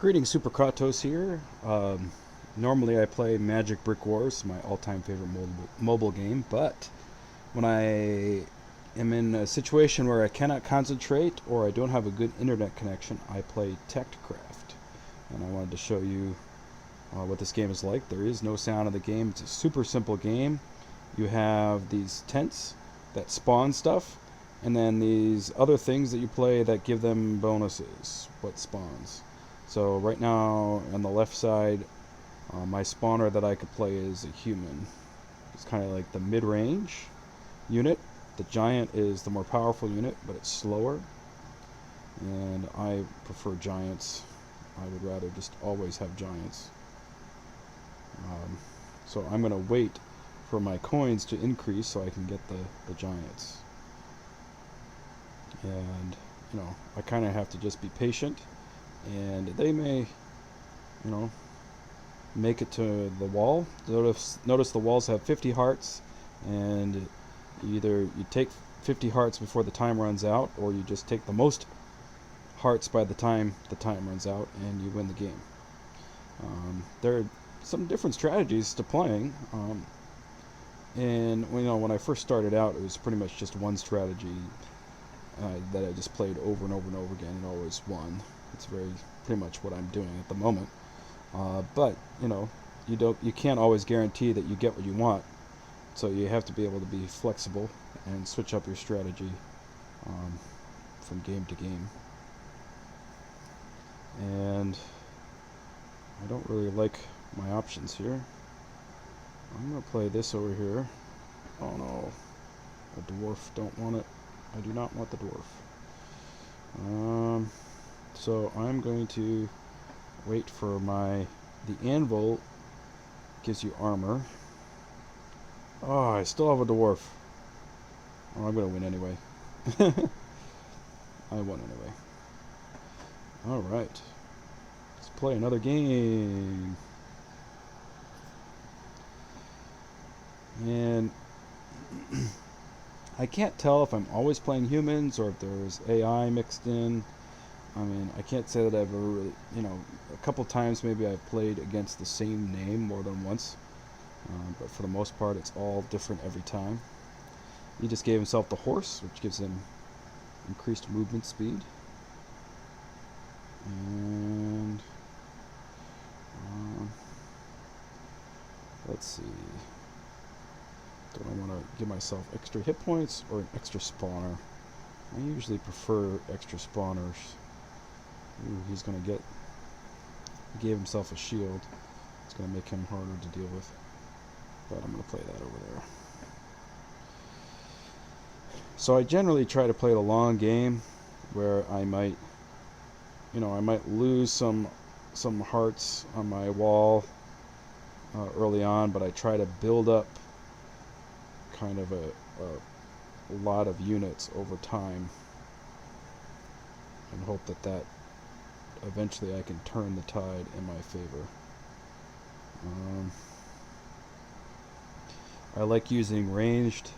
Greetings, Super Kratos here. Normally I play Magic Brick Wars, my all-time favorite mobile game, but when I am in a situation where I cannot concentrate or I don't have a good internet connection, I play Tacticraft. And I wanted to show you what this game is like. There is no sound in the game. It's a super simple game. You have these tents that spawn stuff, and then these other things that you play that give them bonuses, what spawns. So right now on the left side, my spawner that I could play is a human. It's kind of like the mid-range unit. The giant is the more powerful unit, but it's slower. And I prefer giants. I would rather just always have giants. So I'm going to wait for my coins to increase so I can get the giants. And, I kind of have to just be patient. And they may, make it to the wall. Notice the walls have 50 hearts, and either you take 50 hearts before the time runs out, or you just take the most hearts by the time runs out, and you win the game. There are some different strategies to playing, and when I first started out, it was pretty much just one strategy that I just played over and over and over again and always won. It's pretty much what I'm doing at the moment. But you can't always guarantee that you get what you want, so you have to be able to be flexible and switch up your strategy from game to game. And I don't really like my options here. I'm gonna play this over here. Oh no, a dwarf. Don't want it. I do not want the dwarf. So I'm going to wait for the anvil gives you armor. Oh, I still have a dwarf. Oh, I'm gonna win anyway. I won anyway. Alright. Let's play another game. And I can't tell if I'm always playing humans or if there's AI mixed in. I mean, I can't say that I've ever really, a couple times maybe I've played against the same name more than once. But for the most part, it's all different every time. He just gave himself the horse, which gives him increased movement speed. And let's see. Do I want to give myself extra hit points or an extra spawner? I usually prefer extra spawners. Ooh, he gave himself a shield. It's going to make him harder to deal with. But I'm going to play that over there. So I generally try to play the long game where I might lose some hearts on my wall early on, but I try to build up kind of a lot of units over time and hope that eventually I can turn the tide in my favor. I like using ranged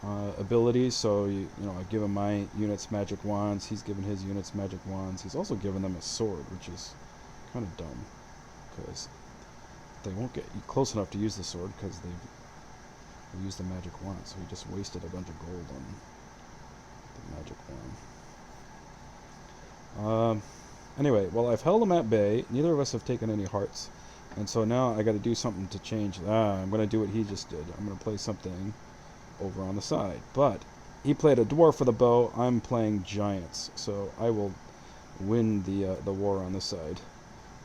abilities, so I give him my units magic wands, he's given his units magic wands. He's also given them a sword, which is kind of dumb because they won't get you close enough to use the sword because they used the magic wand, so he just wasted a bunch of gold on the magic wand. Anyway, well, I've held him at bay. Neither of us have taken any hearts, and so now I got to do something to change. I'm going to do what he just did. I'm going to play something over on the side. But he played a dwarf with a bow. I'm playing giants, so I will win the war on this side.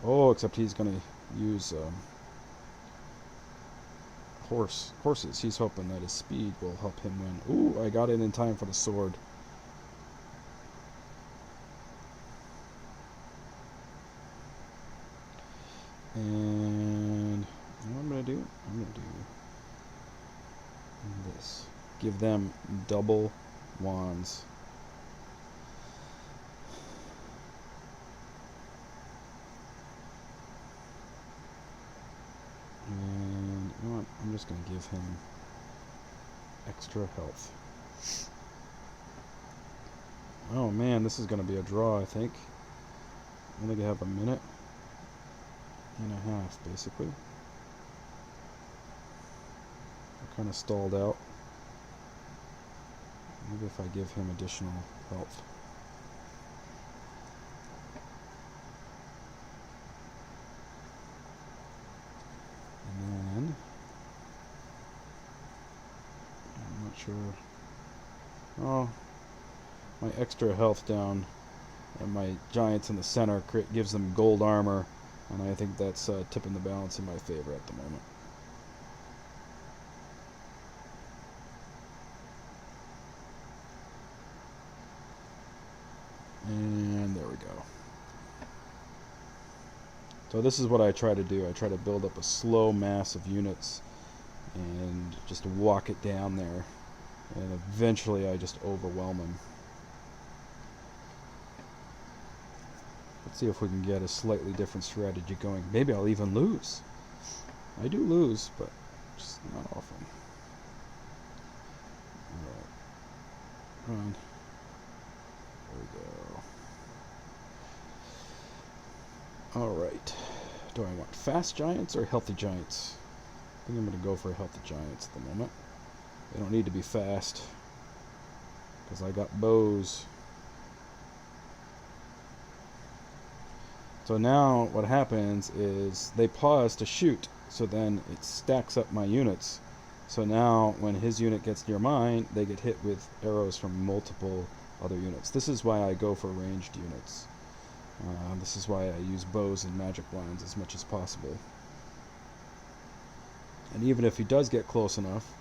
Oh, except he's going to use horses. He's hoping that his speed will help him win. Ooh, I got in time for the sword. And what I'm going to do? I'm going to do this. Give them double wands. And you know what? I'm just going to give him extra health. Oh man, this is going to be a draw, I think. I think I have a minute and a half, basically. I kind of stalled out. Maybe if I give him additional health. And then, I'm not sure. Oh, my extra health down and my giants in the center gives them gold armor, and I think that's tipping the balance in my favor at the moment. And there we go. So this is what I try to do. I try to build up a slow mass of units and just walk it down there, and eventually I just overwhelm him. Let's see if we can get a slightly different strategy going. Maybe I'll even lose. I do lose, but just not often. Alright. Run. There we go. Alright. Do I want fast giants or healthy giants? I think I'm going to go for healthy giants at the moment. They don't need to be fast, because I got bows. So now what happens is they pause to shoot, so then it stacks up my units. So now when his unit gets near mine, they get hit with arrows from multiple other units. This is why I go for ranged units. This is why I use bows and magic lines as much as possible. And even if he does get close enough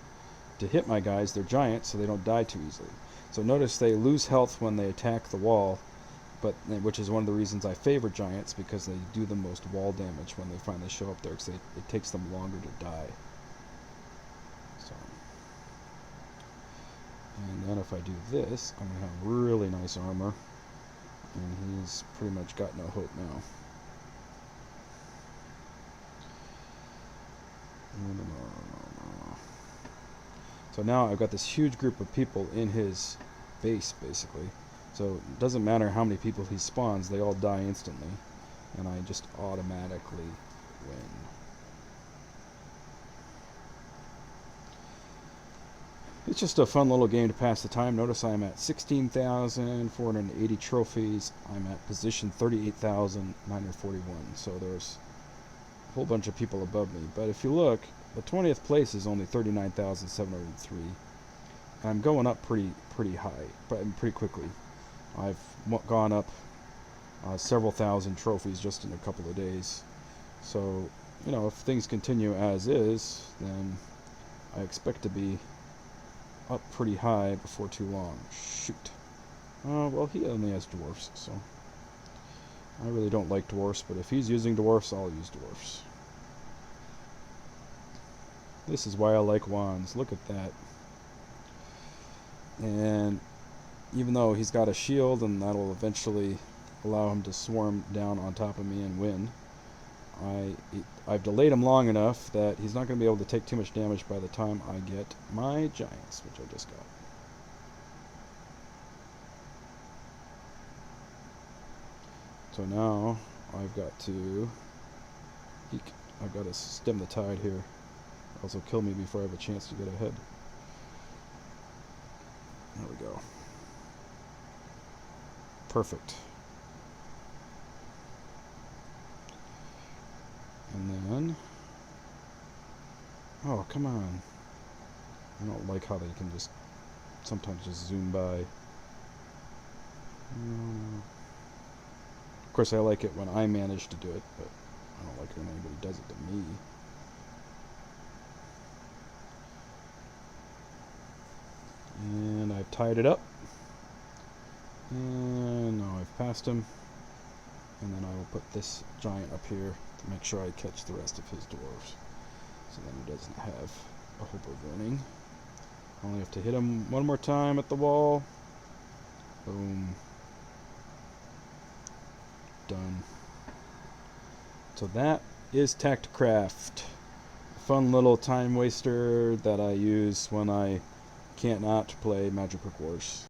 to hit my guys, they're giants, so they don't die too easily. So notice they lose health when they attack the wall, which is one of the reasons I favor giants, because they do the most wall damage when they finally show up there, because it takes them longer to die. So, and then if I do this, I'm going to have really nice armor, and he's pretty much got no hope now. So now I've got this huge group of people in his base, basically. So it doesn't matter how many people he spawns, they all die instantly, and I just automatically win. It's just a fun little game to pass the time. Notice I'm at 16,480 trophies. I'm at position 38,941. So there's a whole bunch of people above me. But if you look, the 20th place is only 39,703. And I'm going up pretty high, pretty quickly. I've gone up several thousand trophies just in a couple of days. So, you know, if things continue as is, then I expect to be up pretty high before too long. Shoot. Well, he only has dwarfs, so I really don't like dwarfs, but if he's using dwarfs, I'll use dwarfs. This is why I like wands. Look at that. And even though he's got a shield, and that'll eventually allow him to swarm down on top of me and win, I've delayed him long enough that he's not going to be able to take too much damage by the time I get my giants, which I just got. So now I've got to stem the tide here. Also kill me before I have a chance to get ahead. There we go. Perfect. And then, oh, come on. I don't like how they can just sometimes just zoom by. Of course, I like it when I manage to do it, but I don't like it when anybody does it to me. And I've tied it up. And now I've passed him. And then I will put this giant up here to make sure I catch the rest of his dwarves. So then he doesn't have a hope of winning. I only have to hit him one more time at the wall. Boom. Done. So that is Tacticraft. A fun little time waster that I use when I can't not play Magic Brick Wars.